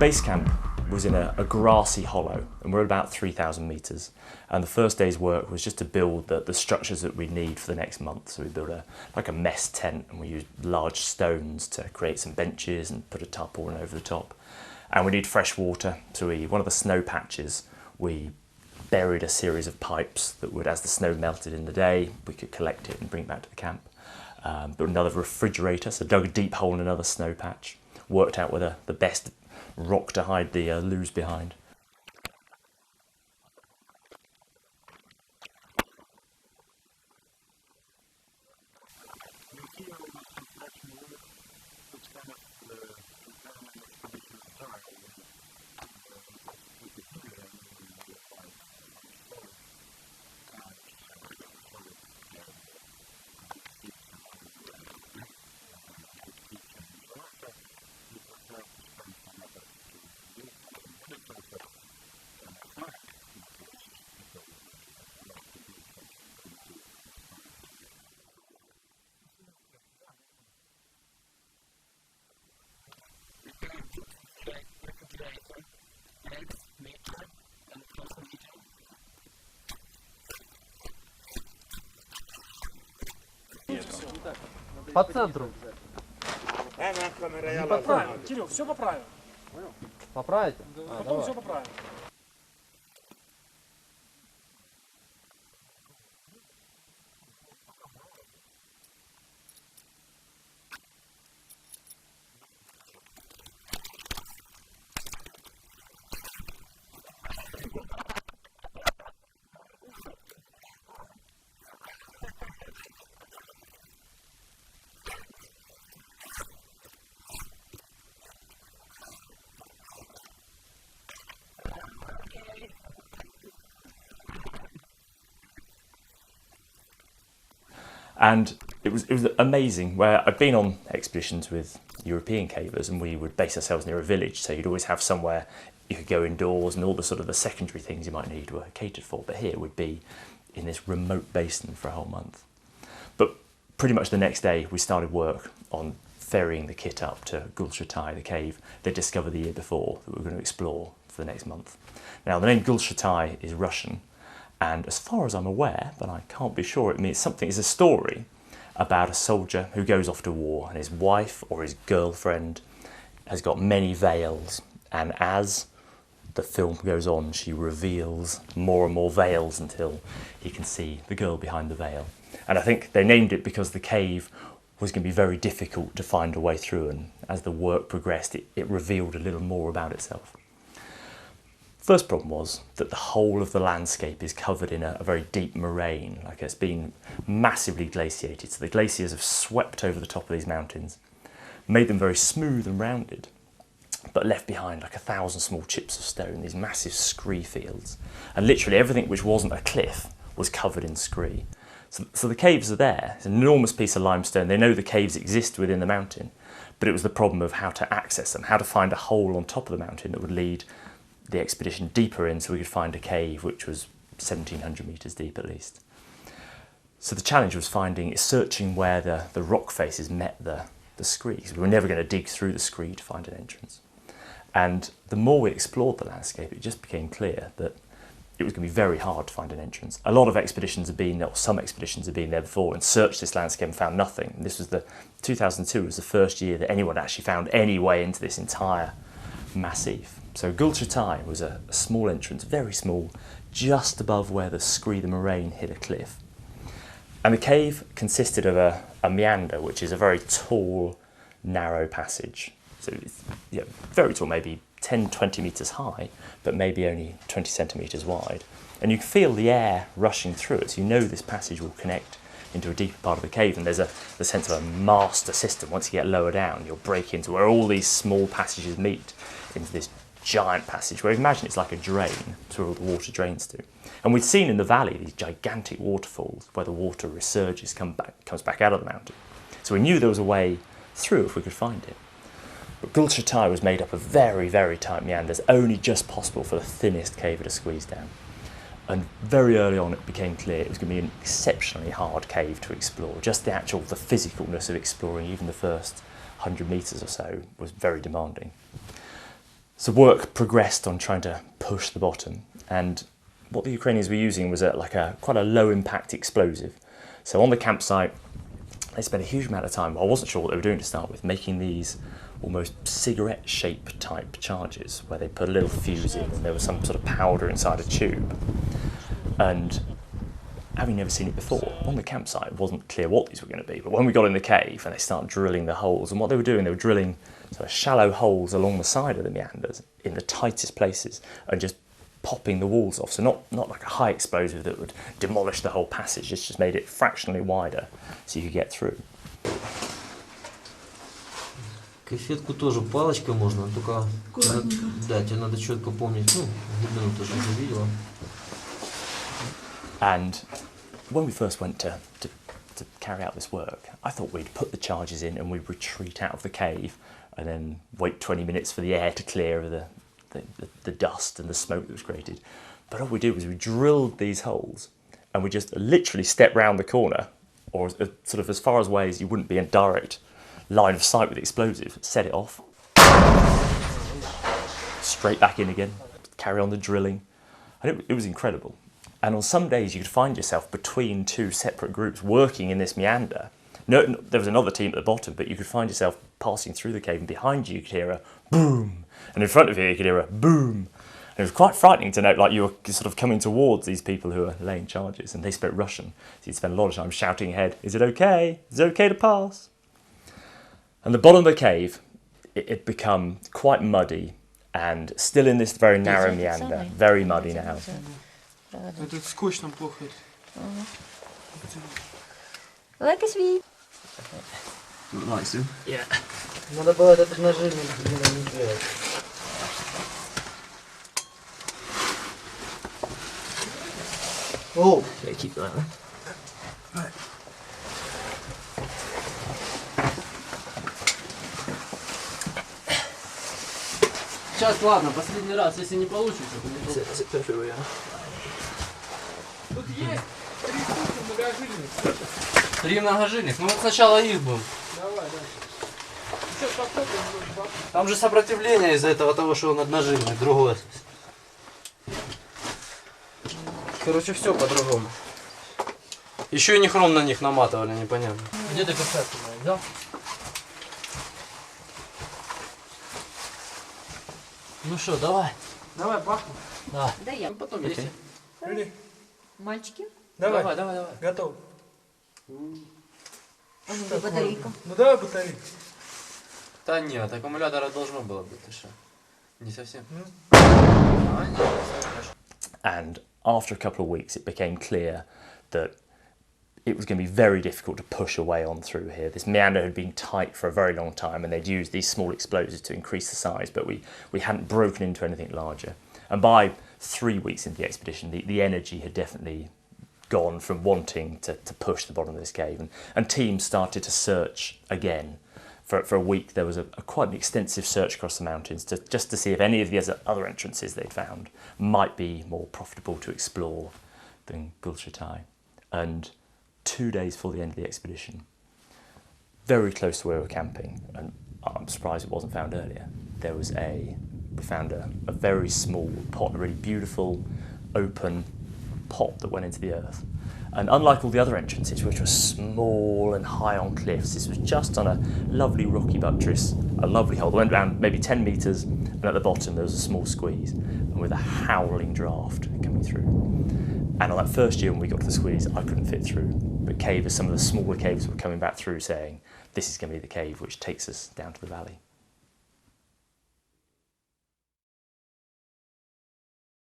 base camp was in a grassy hollow, and we're at about 3,000 metres. And the first day's work was just to build the structures that we need for the next month. So we built like a mess tent, and we used large stones to create some benches and put a tarpaulin over the top. And we need fresh water, so one of the snow patches, we buried a series of pipes that would, as the snow melted in the day, we could collect it and bring it back to the camp. Built another refrigerator, so dug a deep hole in another snow patch, worked out where the best rock to hide the loos behind. По центру. Поправим. Кирилл, все поправим. Поправите? Потом все поправим. And it was amazing, where I'd been on expeditions with European cavers, and we would base ourselves near a village, so you'd always have somewhere you could go indoors, and all the sort of the secondary things you might need were catered for. But here we'd be in this remote basin for a whole month. But pretty much the next day we started work on ferrying the kit up to Gulai, the cave they discovered the year before that we were going to explore for the next month. Now the name Gulai is Russian, and as far as I'm aware, but I can't be sure, it means something. It's a story about a soldier who goes off to war, and his wife or his girlfriend has got many veils, and as the film goes on, she reveals more and more veils until he can see the girl behind the veil. And I think they named it because the cave was going to be very difficult to find a way through, and as the work progressed, it revealed a little more about itself. First problem was that the whole of the landscape is covered in a very deep moraine, like it's been massively glaciated. So the glaciers have swept over the top of these mountains, made them very smooth and rounded, but left behind like 1,000 small chips of stone, these massive scree fields. And literally everything which wasn't a cliff was covered in scree. So the caves are there. It's an enormous piece of limestone. They know the caves exist within the mountain, but it was the problem of how to access them, how to find a hole on top of the mountain that would lead the expedition deeper in, so we could find a cave which was 1,700 metres deep at least. So the challenge was searching where the rock faces met the screes. We were never going to dig through the scree to find an entrance. And the more we explored the landscape, it just became clear that it was going to be very hard to find an entrance. A lot of expeditions have been, or some expeditions have been there before and searched this landscape and found nothing. And this was 2002 was the first year that anyone actually found any way into this entire massif. So Gulai was a small entrance, very small, just above where the scree, the moraine, hit a cliff. And the cave consisted of a meander, which is a very tall, narrow passage. So it's very tall, maybe 10, 20 metres high, but maybe only 20 centimetres wide. And you can feel the air rushing through it, so you know this passage will connect into a deeper part of the cave, and there's the sense of a master system. Once you get lower down, you'll break into where all these small passages meet into this giant passage, where imagine it's like a drain to where all the water drains to. And we'd seen in the valley these gigantic waterfalls where the water resurges, comes back out of the mountain. So we knew there was a way through if we could find it. But Gulai was made up of very, very tight meanders, only just possible for the thinnest caver to squeeze down. And very early on it became clear it was going to be an exceptionally hard cave to explore. Just the physicalness of exploring even the first 100 metres or so was very demanding. So work progressed on trying to push the bottom, and what the Ukrainians were using was quite a low impact explosive. So on the campsite, they spent a huge amount of time, I wasn't sure what they were doing to start with, making these almost cigarette shape type charges where they put a little fuse in and there was some sort of powder inside a tube. And having never seen it before, on the campsite it wasn't clear what these were going to be, but when we got in the cave and they started drilling the holes, and what they were doing, they were drilling sort of shallow holes along the side of the meanders in the tightest places and just popping the walls off. So not like a high explosive that would demolish the whole passage, it's just made it fractionally wider so you could get through. Конфетку тоже палочкой можно, только да, тебе надо четко помнить. Ну, глубину тоже уже видела. And when we first went to carry out this work, I thought we'd put the charges in and we'd retreat out of the cave and then wait 20 minutes for the air to clear of the dust and the smoke that was created. But all we did was we drilled these holes and we just literally stepped round the corner, or sort of as far away as you wouldn't be in direct line of sight with the explosive, set it off, straight back in again, carry on the drilling. And it was incredible. And on some days you could find yourself between two separate groups working in this meander. No, there was another team at the bottom, but you could find yourself passing through the cave, and behind you could hear a boom, and in front of you could hear a boom. And it was quite frightening to note, like you were sort of coming towards these people who were laying charges, and they spoke Russian, so you'd spend a lot of time shouting ahead, "Is it okay? Is it okay to pass?" And the bottom of the cave, it had become quite muddy, and still in this very narrow meander, very muddy now. Этот скотч нам плохо. Like a sweet. Nice, yeah? Yeah. Надо было этот нажим не делать. Oh, yeah, keep that. Right. Сейчас, ладно, последний раз, если не получится, то не получится. Тут есть 3 штуки многожильных. 3 многожильных? Ну вот сначала их будем. Давай, да. Сейчас попробуем. Там же сопротивление из-за этого того, что он одножильный, другое. Короче, все по-другому. Еще и нехром на них наматывали, непонятно. Где ты перчатки взял? Ну что, давай. Давай, бахнем. Да. Да я. Потом если. Или? Мальчики, Давай. Давай. Готов. а ну батарейка. Ну давай батарейку. Да нет, аккумулятора должно было быть, ты что? Не совсем. And after a couple of weeks, it became clear that it was going to be very difficult to push a way on through here. This meander had been tight for a very long time, and they'd used these small explosives to increase the size, but we hadn't broken into anything larger. And by 3 weeks into the expedition, the energy had definitely gone from wanting to push the bottom of this cave, and teams started to search again. For a week, there was quite an extensive search across the mountains just to see if any of the other entrances they'd found might be more profitable to explore than Gulai. And 2 days before the end of the expedition, very close to where we were camping, and I'm surprised it wasn't found earlier, we found a very small pot, a really beautiful open pot that went into the earth. And unlike all the other entrances, which were small and high on cliffs, this was just on a lovely rocky buttress, a lovely hole that went down maybe 10 metres, and at the bottom there was a small squeeze, and with a howling draft coming through. And on that first year when we got to the squeeze, I couldn't fit through. But some of the smaller caves were coming back through saying, this is going to be the cave which takes us down to the valley.